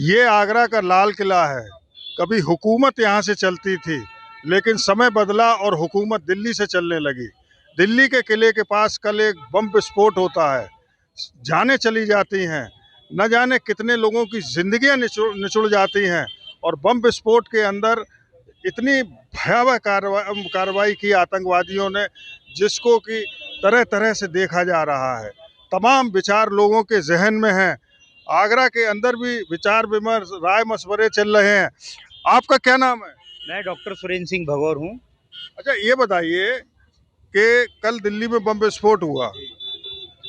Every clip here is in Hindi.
ये आगरा का लाल किला है। कभी हुकूमत यहाँ से चलती थी, लेकिन समय बदला और हुकूमत दिल्ली से चलने लगी। दिल्ली के किले के पास कल एक बम विस्फोट होता है। जानें चली जाती हैं, न जाने कितने लोगों की जिंदगियां निचुड़ जाती हैं। और बम विस्फोट के अंदर इतनी भयावह कार्रवाई की आतंकवादियों ने, जिसको कि तरह तरह से देखा जा रहा है। तमाम विचार लोगों के जहन में हैं। आगरा के अंदर भी विचार विमर्श, राय मशवरे चल रहे हैं। आपका क्या नाम है? मैं डॉक्टर सुरेंद्र सिंह भगौर हूँ। अच्छा, ये बताइए कि कल दिल्ली में बम विस्फोट हुआ,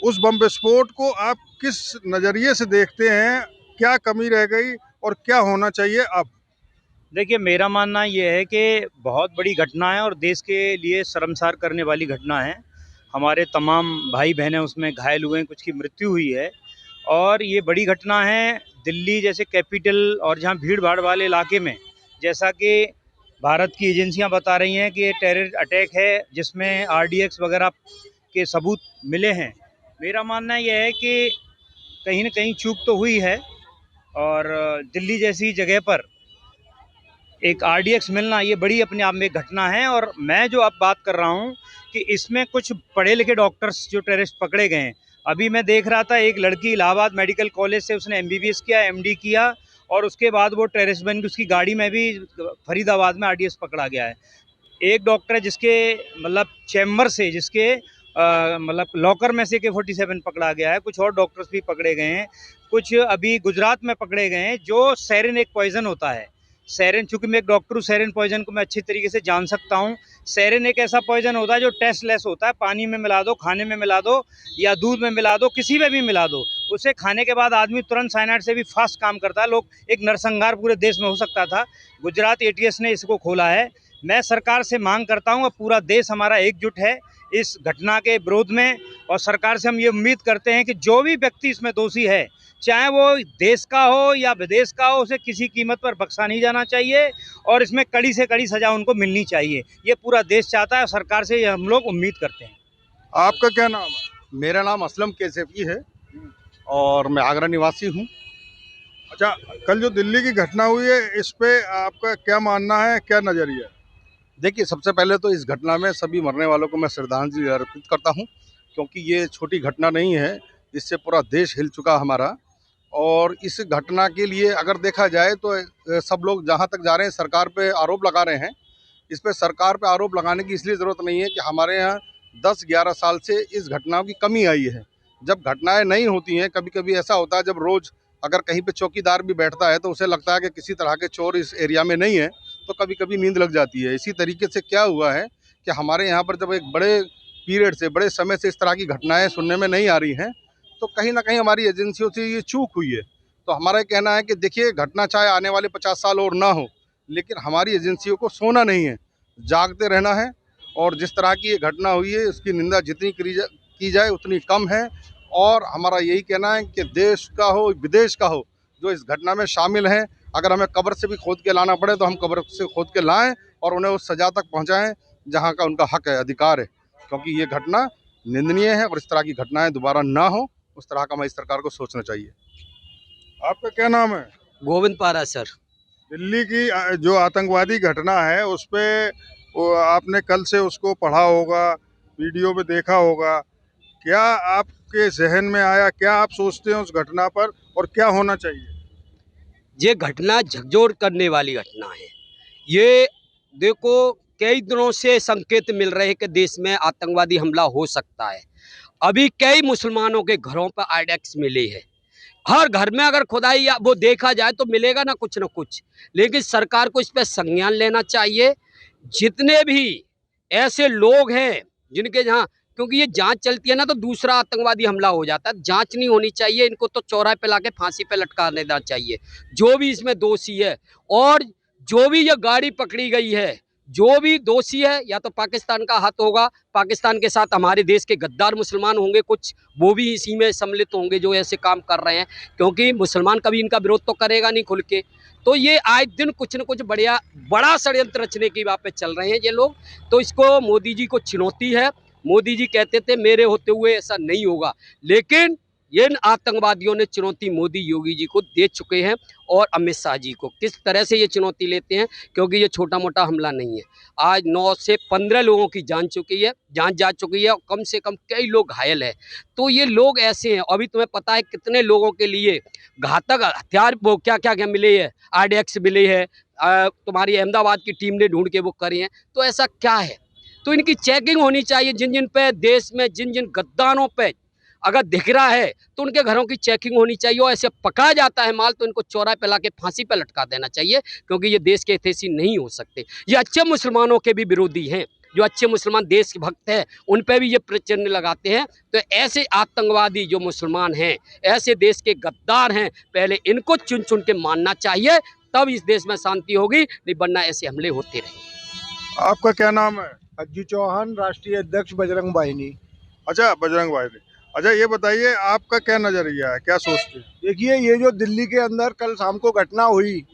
उस बम विस्फोट को आप किस नज़रिए से देखते हैं? क्या कमी रह गई और क्या होना चाहिए अब? देखिए, मेरा मानना ये है कि बहुत बड़ी घटना है और देश के लिए शर्मसार करने वाली घटना है। हमारे तमाम भाई बहनें उसमें घायल हुए हैं, कुछ की मृत्यु हुई है और ये बड़ी घटना है। दिल्ली जैसे कैपिटल और जहाँ भीड़ भाड़ वाले इलाके में, जैसा कि भारत की एजेंसियां बता रही हैं कि ये टेरर अटैक है जिसमें आरडीएक्स वगैरह के सबूत मिले हैं। मेरा मानना यह है कि कहीं न कहीं चूक तो हुई है और दिल्ली जैसी जगह पर एक आरडीएक्स मिलना ये बड़ी अपने आप में एक घटना है। और मैं जो अब बात कर रहा हूँ कि इसमें कुछ पढ़े लिखे डॉक्टर्स जो टेररिस्ट पकड़े गए हैं। अभी मैं देख रहा था, एक लड़की इलाहाबाद मेडिकल कॉलेज से उसने एमबीबीएस किया, एमडी किया और उसके बाद वो टेररिस्ट बन गई। उसकी गाड़ी में भी फरीदाबाद में आरडीएक्स पकड़ा गया है। एक डॉक्टर है जिसके मतलब चैम्बर से, जिसके मतलब लॉकर में से AK-47 पकड़ा गया है। कुछ और डॉक्टर्स भी पकड़े गए हैं। कुछ अभी गुजरात में पकड़े गए हैं। जो सेरिन एक पॉइजन होता है, सेरिन, चूंकि मैं एक डॉक्टर हूँ, सेरिन पॉइजन को मैं अच्छी तरीके से जान सकता हूँ। सेरिन एक ऐसा पॉइजन होता है जो टेस्टलेस होता है। पानी में मिला दो, खाने में मिला दो या दूध में मिला दो, किसी में भी मिला दो, उसे खाने के बाद आदमी तुरंत साइनाइड से भी फास्ट काम करता है। लोग, एक नरसंहार पूरे देश में हो सकता था। गुजरात एटीएस ने इसको खोला है। मैं सरकार से मांग करता हूँ, अब पूरा देश हमारा एकजुट है इस घटना के विरोध में और सरकार से हम ये उम्मीद करते हैं कि जो भी व्यक्ति इसमें दोषी है, चाहे वो देश का हो या विदेश का हो, उसे किसी कीमत पर बख्शा नहीं जाना चाहिए और इसमें कड़ी से कड़ी सजा उनको मिलनी चाहिए। ये पूरा देश चाहता है और सरकार से ये हम लोग उम्मीद करते हैं। आपका क्या नाम है? मेरा नाम असलम कैसफी है और मैं आगरा निवासी हूँ। अच्छा, कल जो दिल्ली की घटना हुई है, इस पे आपका क्या मानना है, क्या नज़रिया है? देखिए, सबसे पहले तो इस घटना में सभी मरने वालों को मैं श्रद्धांजलि अर्पित करता हूँ, क्योंकि ये छोटी घटना नहीं है। इससे पूरा देश हिल चुका हमारा। और इस घटना के लिए अगर देखा जाए तो सब लोग जहाँ तक जा रहे हैं सरकार पे आरोप लगा रहे हैं। इस पे सरकार पे आरोप लगाने की इसलिए ज़रूरत नहीं है कि हमारे यहाँ 10-11 साल से इस घटनाओं की कमी आई है। जब घटनाएं नहीं होती हैं, कभी कभी ऐसा होता है, जब रोज़ अगर कहीं पे चौकीदार भी बैठता है तो उसे लगता है कि किसी तरह के चोर इस एरिया में नहीं है, तो कभी कभी नींद लग जाती है। इसी तरीके से क्या हुआ है कि हमारे यहाँ पर जब एक बड़े पीरियड से, बड़े समय से इस तरह की घटनाएं सुनने में नहीं आ रही हैं, तो कहीं ना कहीं हमारी एजेंसियों से ये चूक हुई है। तो हमारा ये कहना है कि देखिए, घटना चाहे आने वाले 50 साल और ना हो, लेकिन हमारी एजेंसियों को सोना नहीं है, जागते रहना है। और जिस तरह की ये घटना हुई है, उसकी निंदा जितनी की जाए उतनी कम है। और हमारा यही कहना है कि देश का हो विदेश का हो, जो इस घटना में शामिल हैं, अगर हमें कब्र से भी खोद के लाना पड़े तो हम कब्र से खोद के लाएं और उन्हें उस सज़ा तक पहुंचाएं जहां का उनका हक है, अधिकार है। क्योंकि ये घटना निंदनीय है और इस तरह की घटनाएं दोबारा ना हो, उस तरह का हमारी सरकार को सोचना चाहिए। आपका क्या नाम है? गोविंद पारा सर। दिल्ली की जो आतंकवादी घटना है, उस पे आपने कल से उसको पढ़ा होगा, वीडियो में देखा होगा। क्या आपके जहन में आया, क्या आप सोचते हैं उस घटना पर और क्या होना चाहिए? ये घटना झकझोर करने वाली घटना है। ये देखो, कई दिनों से संकेत मिल रहे हैं कि देश में आतंकवादी हमला हो सकता है। अभी कई मुसलमानों के घरों पर आईडेक्स मिले हैं। हर घर में अगर खुदाई या वो देखा जाए तो मिलेगा ना कुछ, लेकिन सरकार को इस पर संज्ञान लेना चाहिए। जितने भी ऐसे लोग हैं जिनके जहाँ, क्योंकि ये जांच चलती है ना तो दूसरा आतंकवादी हमला हो जाता है। जांच नहीं होनी चाहिए, इनको तो चौराहे पे लाके फांसी पे लटका देना चाहिए जो भी इसमें दोषी है। और जो भी ये गाड़ी पकड़ी गई है, जो भी दोषी है, या तो पाकिस्तान का हाथ होगा, पाकिस्तान के साथ हमारे देश के गद्दार मुसलमान होंगे कुछ, वो भी इसी में सम्मिलित होंगे जो ऐसे काम कर रहे हैं, क्योंकि मुसलमान कभी इनका विरोध तो करेगा नहीं खुल के। तो ये आए दिन कुछ न कुछ बड़ा षड्यंत्र रचने की बात पे चल रहे हैं ये लोग। तो इसको मोदी जी को चुनौती है। मोदी जी कहते थे मेरे होते हुए ऐसा नहीं होगा, लेकिन इन आतंकवादियों ने चुनौती मोदी योगी जी को दे चुके हैं और अमित शाह जी को। किस तरह से ये चुनौती लेते हैं, क्योंकि ये छोटा मोटा हमला नहीं है। आज 9 से 15 लोगों की जान जा चुकी है और कम से कम कई लोग घायल हैं। तो ये लोग ऐसे हैं। अभी तुम्हें पता है कितने लोगों के लिए घातक हथियार वो क्या मिले है, RDX मिले है, तुम्हारी अहमदाबाद की टीम ने ढूंढ के वो करे हैं। तो ऐसा क्या है? तो इनकी चेकिंग होनी चाहिए। जिन जिन पे देश में जिन गद्दारों पे अगर दिख रहा है तो उनके घरों की चेकिंग होनी चाहिए। और ऐसे पकाया जाता है माल तो इनको चौराहे पे लाके फांसी पे लटका देना चाहिए, क्योंकि ये देश के हितैषी नहीं हो सकते। ये अच्छे मुसलमानों के भी विरोधी हैं। जो अच्छे मुसलमान देश के भक्त हैं उन पे भी ये प्रचंड लगाते हैं। तो ऐसे आतंकवादी जो मुसलमान हैं, ऐसे देश के गद्दार हैं, पहले इनको चुन चुन के मानना चाहिए, तब इस देश में शांति होगी, नहीं वरना ऐसे हमले होते रहेंगे। आपका क्या नाम है? अज्जू चौहान, राष्ट्रीय अध्यक्ष बजरंग वाहिनी। अच्छा, बजरंग भाई। अच्छा, ये बताइए आपका क्या नजरिया है, क्या सोचते हैं? देखिए, ये जो दिल्ली के अंदर कल शाम को घटना हुई,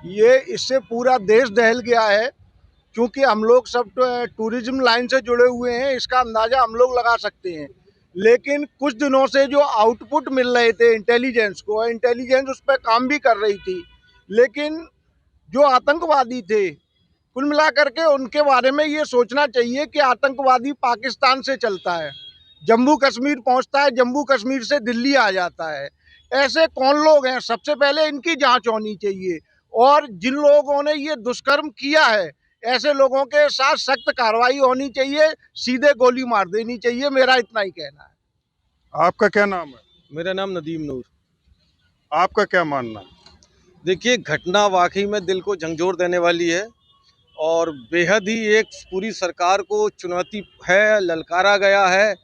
ये इससे पूरा देश दहल गया है। क्योंकि हम लोग सब टूरिज्म लाइन से जुड़े हुए हैं, इसका अंदाज़ा हम लोग लगा सकते हैं। लेकिन कुछ दिनों से जो आउटपुट मिल रहे थे इंटेलिजेंस को, इंटेलिजेंस उस पर काम भी कर रही थी, लेकिन जो आतंकवादी थे, कुल मिलाकर के उनके बारे में ये सोचना चाहिए कि आतंकवादी पाकिस्तान से चलता है, जम्मू कश्मीर पहुंचता है, जम्मू कश्मीर से दिल्ली आ जाता है। ऐसे कौन लोग हैं? सबसे पहले इनकी जांच होनी चाहिए। और जिन लोगों ने ये दुष्कर्म किया है, ऐसे लोगों के साथ सख्त कार्रवाई होनी चाहिए, सीधे गोली मार देनी चाहिए। मेरा इतना ही कहना है। आपका क्या नाम है? मेरा नाम नदीम नूर। आपका क्या मानना है? देखिए, घटना वाकई में दिल को झंझोर देने वाली है और बेहद ही एक पूरी सरकार को चुनौती है, ललकारा गया है।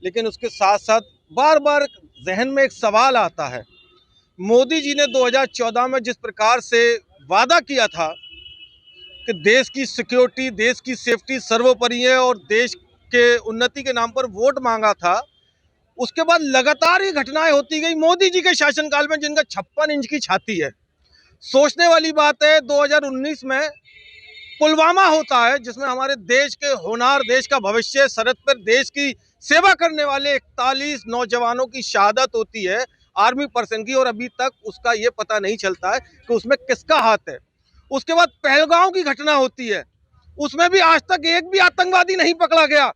लेकिन उसके साथ साथ बार बार जहन में एक सवाल आता है, मोदी जी ने 2014 में जिस प्रकार से वादा किया था कि देश की सिक्योरिटी, देश की सेफ्टी सर्वोपरि है और देश के उन्नति के नाम पर वोट मांगा था, उसके बाद लगातार ये घटनाएं होती गई मोदी जी के शासनकाल में, जिनका 56 इंच की छाती है। सोचने वाली बात है, 2019 में पुलवामा होता है, जिसमें हमारे देश के होनार, देश का भविष्य, सरहद पर देश की सेवा करने वाले 41 नौजवानों की शहादत होती है आर्मी पर्सन की, और अभी तक उसका ये पता नहीं चलता है कि उसमें किसका हाथ है। उसके बाद पहलगांव की घटना होती है, उसमें भी आज तक एक भी आतंकवादी नहीं पकड़ा गया।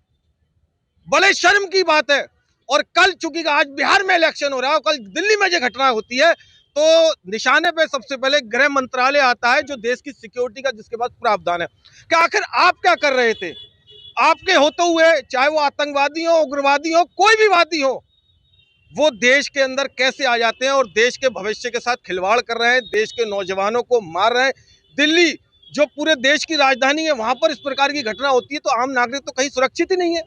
बड़े शर्म की बात है। और कल, चूंकि आज बिहार में इलेक्शन हो रहा है और कल दिल्ली में जो घटना होती है, तो निशाने पे सबसे पहले गृह मंत्रालय आता है, जो देश की सिक्योरिटी का जिसके पास प्रावधान है। कि आखिर आप क्या कर रहे थे? आपके होते हुए, चाहे वो आतंकवादी हो, उग्रवादी हो, कोई भी वादी हो, वो देश के अंदर कैसे आ जाते हैं और देश के भविष्य के साथ खिलवाड़ कर रहे हैं, देश के नौजवानों को मार रहे हैं। दिल्ली जो पूरे देश की राजधानी है, वहां पर इस प्रकार की घटना होती है तो आम नागरिक तो कहीं सुरक्षित ही नहीं है।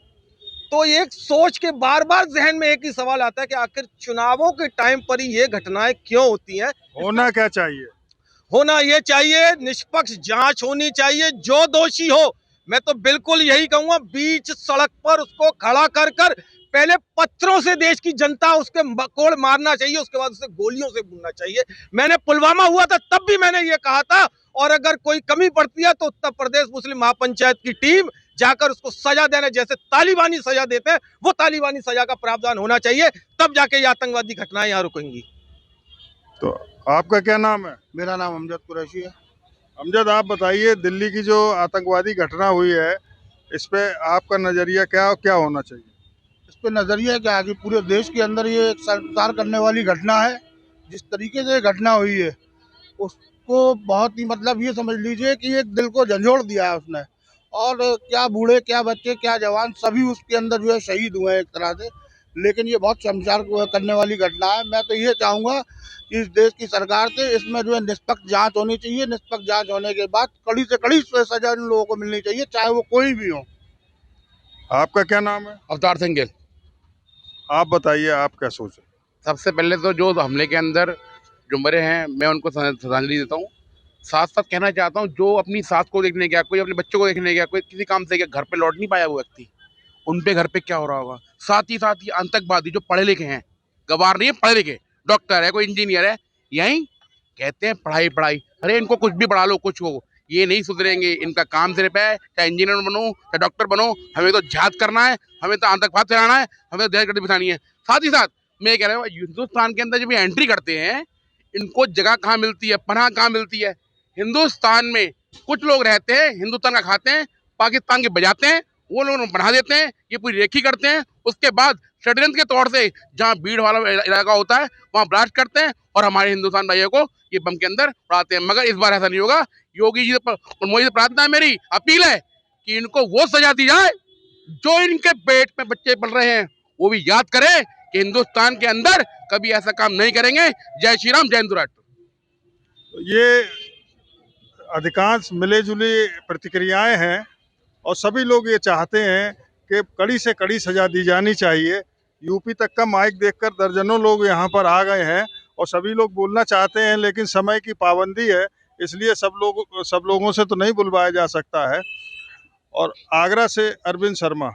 तो एक सोच के बार बार जहन में एक ही सवाल आता है कि आखिर चुनावों के टाइम पर ही ये घटनाएं क्यों होती हैं? होना क्या चाहिए? होना ये चाहिए, निष्पक्ष जांच होनी चाहिए। जो दोषी हो, मैं तो बिल्कुल यही कहूंगा, बीच सड़क पर उसको खड़ा कर कर पहले पत्थरों से देश की जनता उसके कोड़ मारना चाहिए, उसके बाद उसे गोलियों से भूनना चाहिए। मैंने पुलवामा हुआ था तब भी मैंने ये कहा था, और अगर कोई कमी पड़ती है तो उत्तर प्रदेश मुस्लिम महापंचायत की टीम जाकर उसको सजा देने, जैसे तालिबानी सजा देते हैं, वो तालिबानी सजा का प्रावधान होना चाहिए, तब जाके ये आतंकवादी घटनाएं यहाँ रुकेंगी। तो आपका क्या नाम है? मेरा नाम अमजद कुरैशी है। अमजद, आप बताइए, दिल्ली की जो आतंकवादी घटना हुई है, इस पे आपका नजरिया क्या होना चाहिए? इस पर नज़रिया क्या है कि पूरे देश के अंदर ये एक संस्कार करने वाली घटना है। जिस तरीके से घटना हुई है, उसको बहुत ही, मतलब ये समझ लीजिए कि एक दिल को झंझोड़ दिया है उसने। और क्या बूढ़े, क्या बच्चे, क्या जवान, सभी उसके अंदर जो है शहीद हुए हैं एक तरह से। लेकिन ये बहुत शर्मसार करने वाली घटना है। मैं तो ये चाहूँगा कि इस देश की सरकार से इसमें जो है निष्पक्ष जांच होनी चाहिए। निष्पक्ष जांच होने के बाद कड़ी से कड़ी सजा इन लोगों को मिलनी चाहिए, चाहे वो कोई भी हो। आपका क्या नाम है? अवतार सिंह गिल। आप बताइए, आप क्या सोच रहे? सबसे पहले तो जो हमले के अंदर जो मरे हैं, मैं उनको श्रद्धांजलि देता हूँ। साथ साथ कहना चाहता हूँ, जो अपनी सास को देखने गया, कोई अपने बच्चों को देखने गया, कोई किसी काम से गया, घर पे लौट नहीं पाया वो व्यक्ति, उन पे घर पे क्या हो रहा होगा। साथ ही ये आतंकवादी जो पढ़े लिखे हैं, गवार नहीं है, पढ़े लिखे, डॉक्टर है, कोई इंजीनियर है, यहीं कहते हैं पढ़ाई पढ़ाई। अरे इनको कुछ भी पढ़ा लो, कुछ हो, ये नहीं सुधरेंगे। इनका काम सिर्फ है, चाहे इंजीनियर बनो, चाहे डॉक्टर बनो, हमें तो जिहाद करना है, हमें तो आतंकवाद फैलाना है, हमें तो दहशतगर्दी बिठानी है। साथ ही साथ मैं ये कह रहा हूँ हिंदुस्तान के अंदर जब ये एंट्री करते हैं इनको जगह कहाँ मिलती है, पनाह कहाँ मिलती है। हिंदुस्तान में कुछ लोग रहते हैं, हिंदुस्तान का खाते हैं, पाकिस्तान के बजाते हैं, वो लोग बना देते हैं, ये पूरी रेखी करते हैं। उसके बाद षड्यंत्र के तौर से जहाँ भीड़ वाला इलाका होता है वहाँ ब्लास्ट करते हैं और हमारे हिंदुस्तान भाइयों को ये बम के अंदर उड़ाते हैं। मगर इस बार ऐसा नहीं होगा। योगी जी और मोदी से प्रार्थना है, मेरी अपील है कि इनको वो सजा दी जाए जो इनके पेट में बच्चे पल रहे हैं वो भी याद करें कि हिंदुस्तान के अंदर कभी ऐसा काम नहीं करेंगे। जय श्री राम, जय हिंदू राष्ट्र। ये अधिकांश मिले जुली प्रतिक्रियाएं हैं और सभी लोग ये चाहते हैं कि कड़ी से कड़ी सजा दी जानी चाहिए। यूपी तक का माइक देखकर दर्जनों लोग यहाँ पर आ गए हैं और सभी लोग बोलना चाहते हैं, लेकिन समय की पाबंदी है, इसलिए सब लोगों से तो नहीं बुलवाया जा सकता है। और आगरा से अरविंद शर्मा।